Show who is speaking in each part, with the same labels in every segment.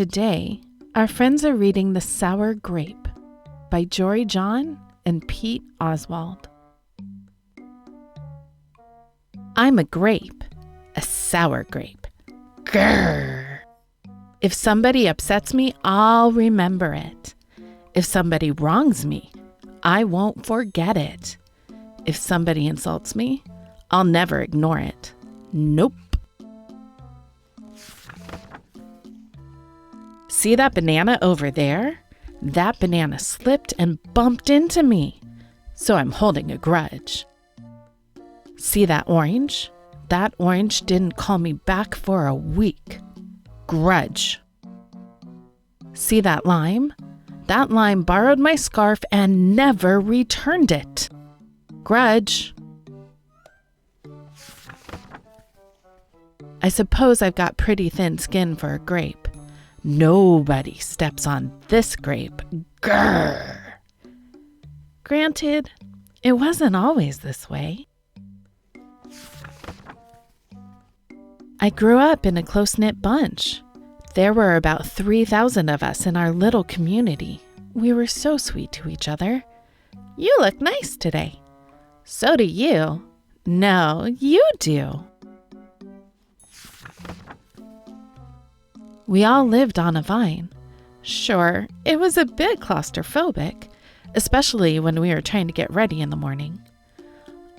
Speaker 1: Today, our friends are reading The Sour Grape by Jory John and Pete Oswald. I'm a grape, a sour grape. Grrr! If somebody upsets me, I'll remember it. If somebody wrongs me, I won't forget it. If somebody insults me, I'll never ignore it. Nope. See that banana over there? That banana slipped and bumped into me, so I'm holding a grudge. See that orange? That orange didn't call me back for a week. Grudge. See that lime? That lime borrowed my scarf and never returned it. Grudge. I suppose I've got pretty thin skin for a grape. Nobody steps on this grape. Grrr. Granted, it wasn't always this way. I grew up in a close-knit bunch. There were about 3,000 of us in our little community. We were so sweet to each other. You look nice today. So do you. No, you do. We all lived on a vine. Sure, it was a bit claustrophobic, especially when we were trying to get ready in the morning.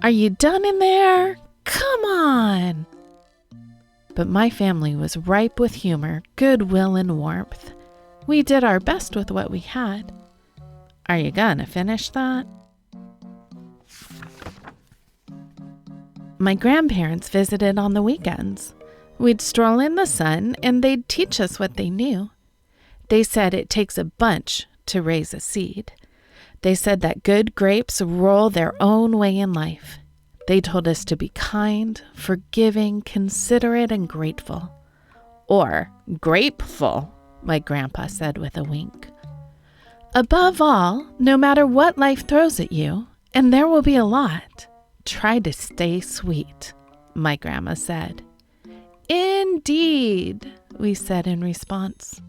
Speaker 1: Are you done in there? Come on! But my family was ripe with humor, goodwill, and warmth. We did our best with what we had. Are you gonna finish that? My grandparents visited on the weekends. We'd stroll in the sun, and they'd teach us what they knew. They said it takes a bunch to raise a seed. They said that good grapes roll their own way in life. They told us to be kind, forgiving, considerate, and grateful. Or grapeful, my grandpa said with a wink. Above all, no matter what life throws at you, and there will be a lot, try to stay sweet, my grandma said. Indeed, we said in response.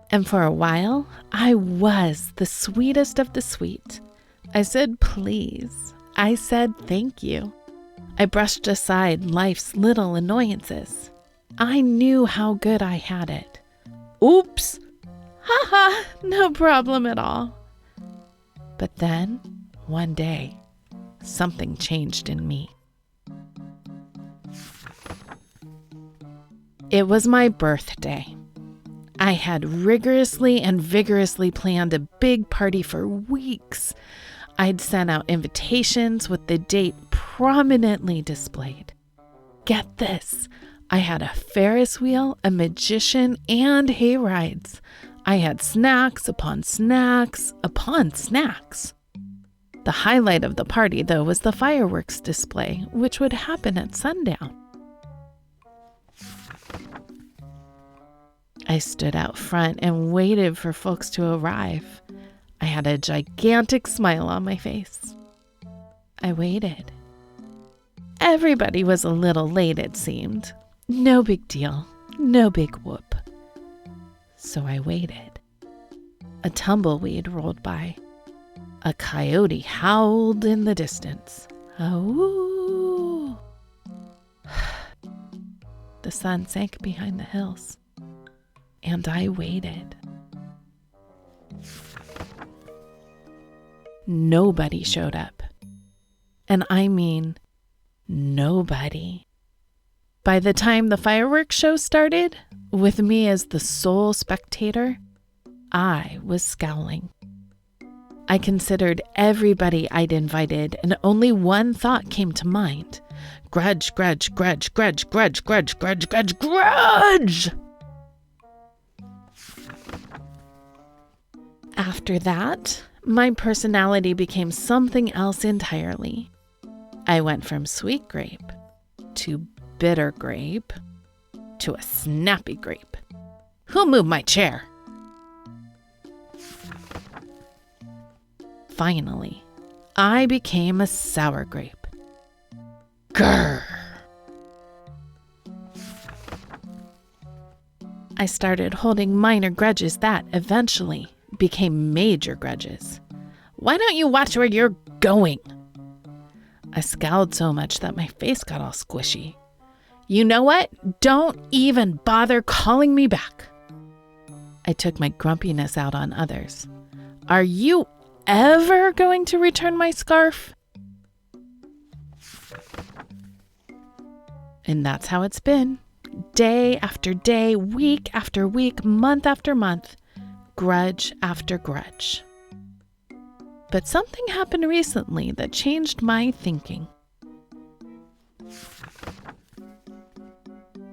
Speaker 1: And for a while, I was the sweetest of the sweet. I said please. I said thank you. I brushed aside life's little annoyances. I knew how good I had it. Oops! Ha, no problem at all. But then, one day, something changed in me. It was my birthday. I had rigorously and vigorously planned a big party for weeks. I'd sent out invitations with the date prominently displayed. Get this, I had a Ferris wheel, a magician, and hay rides. I had snacks upon snacks upon snacks. The highlight of the party, though, was the fireworks display, which would happen at sundown. I stood out front and waited for folks to arrive. I had a gigantic smile on my face. I waited. Everybody was a little late, it seemed. No big deal. No big whoop. So I waited. A tumbleweed rolled by. A coyote howled in the distance. Oh! The sun sank behind the hills. And I waited. Nobody showed up. And I mean nobody. By the time the fireworks show started, with me as the sole spectator, I was scowling. I considered everybody I'd invited, and only one thought came to mind. Grudge, grudge, grudge, grudge, grudge, grudge, grudge, grudge, grudge! After that, my personality became something else entirely. I went from sweet grape to bitter grape to a snappy grape. Who'll move my chair? Finally, I became a sour grape. Grrr! I started holding minor grudges that eventually became major grudges. Why don't you watch where you're going? I scowled so much that my face got all squishy. You know what? Don't even bother calling me back. I took my grumpiness out on others. Are you ever going to return my scarf? And that's how it's been. Day after day, week after week, month after month, grudge after grudge. But something happened recently that changed my thinking.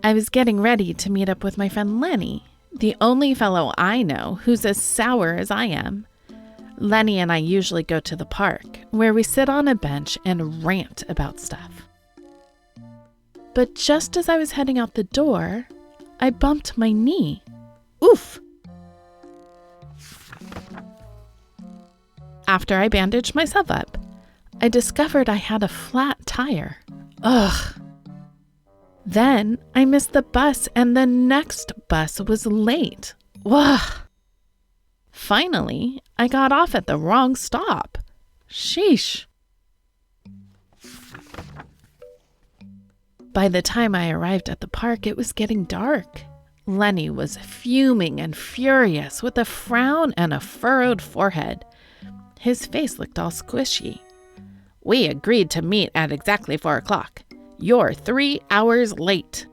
Speaker 1: I was getting ready to meet up with my friend Lenny, the only fellow I know who's as sour as I am. Lenny and I usually go to the park, where we sit on a bench and rant about stuff. But just as I was heading out the door, I bumped my knee. Oof! After I bandaged myself up, I discovered I had a flat tire. Ugh! Then I missed the bus and the next bus was late. Ugh! Finally, I got off at the wrong stop. Sheesh! By the time I arrived at the park, it was getting dark. Lenny was fuming and furious with a frown and a furrowed forehead. His face looked all squishy. We agreed to meet at exactly 4 o'clock. You're 3 hours late.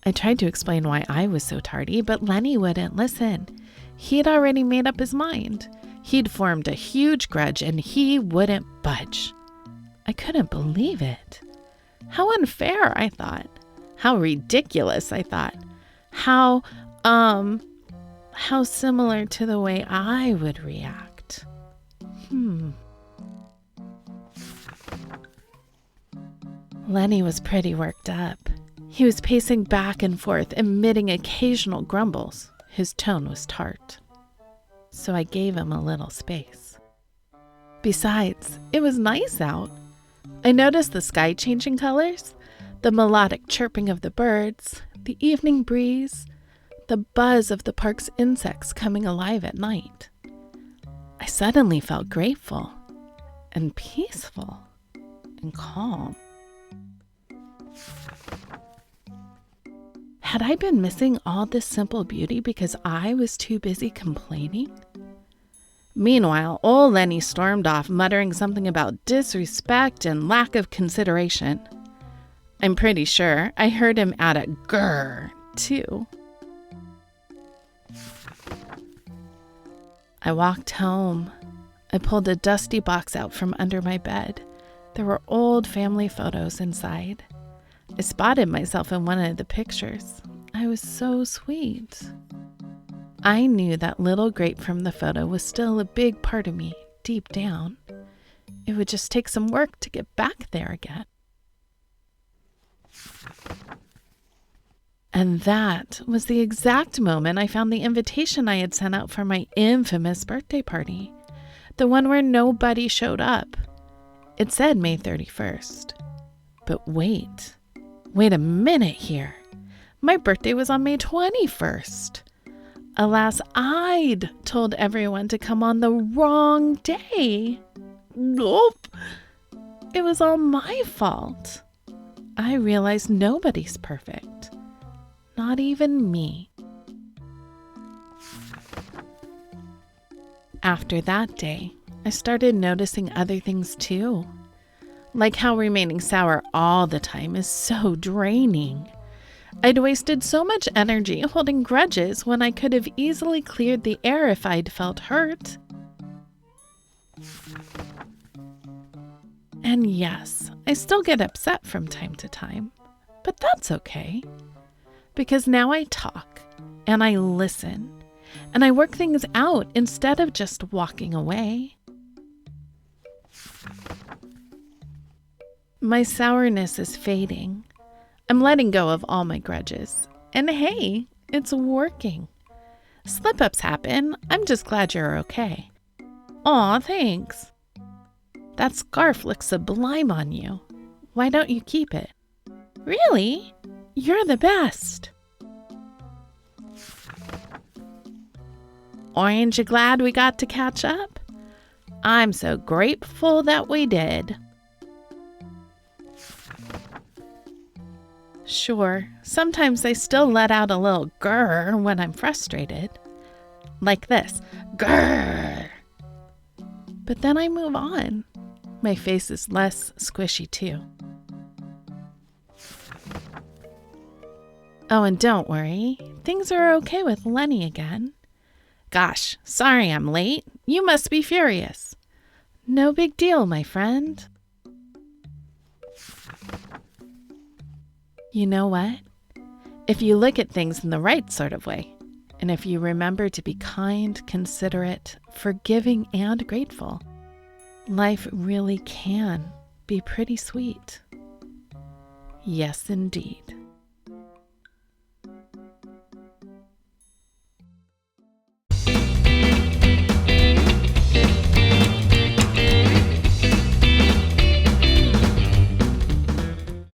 Speaker 1: I tried to explain why I was so tardy, but Lenny wouldn't listen. He'd already made up his mind. He'd formed a huge grudge and he wouldn't budge. I couldn't believe it. How unfair, I thought. How ridiculous, I thought. How similar to the way I would react. Lenny was pretty worked up. He was pacing back and forth, emitting occasional grumbles. His tone was tart. So I gave him a little space. Besides, it was nice out. I noticed the sky changing colors, the melodic chirping of the birds, the evening breeze, the buzz of the park's insects coming alive at night. I suddenly felt grateful and peaceful and calm. Had I been missing all this simple beauty because I was too busy complaining? Meanwhile, old Lenny stormed off, muttering something about disrespect and lack of consideration. I'm pretty sure I heard him add a grrr, too. I walked home. I pulled a dusty box out from under my bed. There were old family photos inside. I spotted myself in one of the pictures. I was so sweet. I knew that little Grape from the photo was still a big part of me, deep down. It would just take some work to get back there again. And that was the exact moment I found the invitation I had sent out for my infamous birthday party, the one where nobody showed up. It said May 31st. But wait a minute here. My birthday was on May 21st. Alas, I'd told everyone to come on the wrong day. Nope. It was all my fault. I realized nobody's perfect. Not even me. After that day, I started noticing other things too. Like how remaining sour all the time is so draining. I'd wasted so much energy holding grudges when I could have easily cleared the air if I'd felt hurt. And yes, I still get upset from time to time, but that's okay. Because now I talk, and I listen, and I work things out instead of just walking away. My sourness is fading. I'm letting go of all my grudges. And hey, it's working. Slip-ups happen. I'm just glad you're okay. Aw, thanks. That scarf looks sublime on you. Why don't you keep it? Really? You're the best. Aren't you glad we got to catch up? I'm so grateful that we did. Sure, sometimes I still let out a little grrr when I'm frustrated. Like this, grrr. But then I move on. My face is less squishy too. Oh, and don't worry, things are okay with Lenny again. Gosh, sorry I'm late. You must be furious. No big deal, my friend. You know what? If you look at things in the right sort of way, and if you remember to be kind, considerate, forgiving, and grateful, life really can be pretty sweet. Yes, indeed.